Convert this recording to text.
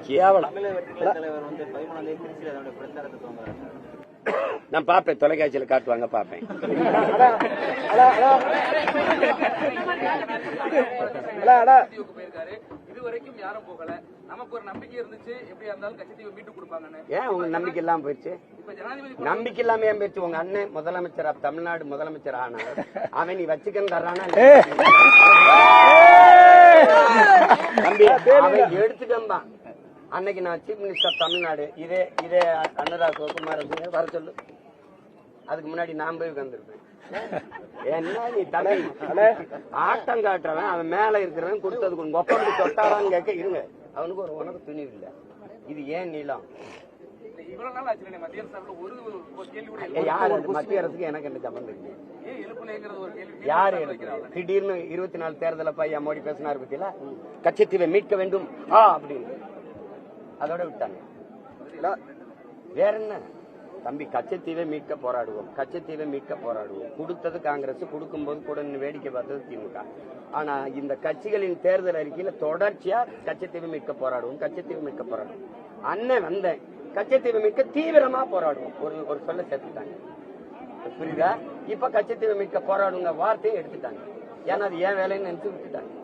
கேவலம். நான் பாப்பேன், தொலைக்காட்சியில காட்டுவாங்க, பாப்பேன். இதுவரைக்கும் யாரும் போகல, நமக்கு ஒரு நம்பிக்கை இருந்துச்சு, எப்படியா இருந்தாலும் கட்சித்தீவை மீட்டு கொடுப்பாங்கன்னு. ஏன் உங்க நம்பிக்கை இல்லாம போயிடுச்சு? நம்பிக்கை இல்லாம ஏன் போயிடுச்சு? உங்க அண்ணன் முதலமைச்சர், தமிழ்நாடு முதலமைச்சர் ஆனார். அவன் நீ வச்சுக்கன்னு தர்றானா? தம்பி, அவன் எடுத்துட்டு அன்னைக்கு நான் சீஃப் மினிஸ்டர் தமிழ்நாடு, இதே அனுராக் குமார் வர சொல்லு. அதுக்கு முன்னாடி நான் போய் உட்கார்ந்துருப்பேன். என்ன நீ தலை ஆட்டம் காட்டுறவன், அவன் மேல இருக்கிறவன் கொடுத்ததுக்கு ஒப்பந்தம் தொட்டாரான்னு கேட்க இருங்க. அவனுக்கு ஒரு உனக்கு துணிவு இல்லை. இது ஏன் நீளம்? யாரு மத்திய அரசுக்கு எனக்கு என்ன சம்பந்தம் இருக்கு? யாரு எழுப்புறது? திடீர்னு 24 தேர்தல பையா மோடி பேசினார் பத்தியில, கட்சித்தீவை மீட்க வேண்டும் அப்படின்னு அதோட விட்டாங்க. வேற என்ன தம்பி? கட்சித்தீவை மீட்க போராடுவோம், கட்சித்தீவை மீட்க போராடுவோம். கொடுத்தது காங்கிரஸ், கொடுக்கும் போது கூட வேடிக்கை பார்த்தது திமுக. ஆனா இந்த கட்சிகளின் தேர்தல் அறிக்கையில தொடர்ச்சியா கட்சித்தீவை மீட்க போராடுவோம், கட்சித்தீவை மீட்க போராடுவோம். அண்ணன் வந்தேன், கட்சித்தீவை மீட்க தீவிரமா போராடுவோம் ஒரு சொல்ல சேர்த்துட்டாங்க. புரியுதா? இப்ப கட்சித்தீவை மீட்க போராடுங்க வார்த்தையை எடுத்துட்டாங்க. ஏன்னா அது ஏன் வேலைன்னு நினைச்சு விட்டுட்டாங்க.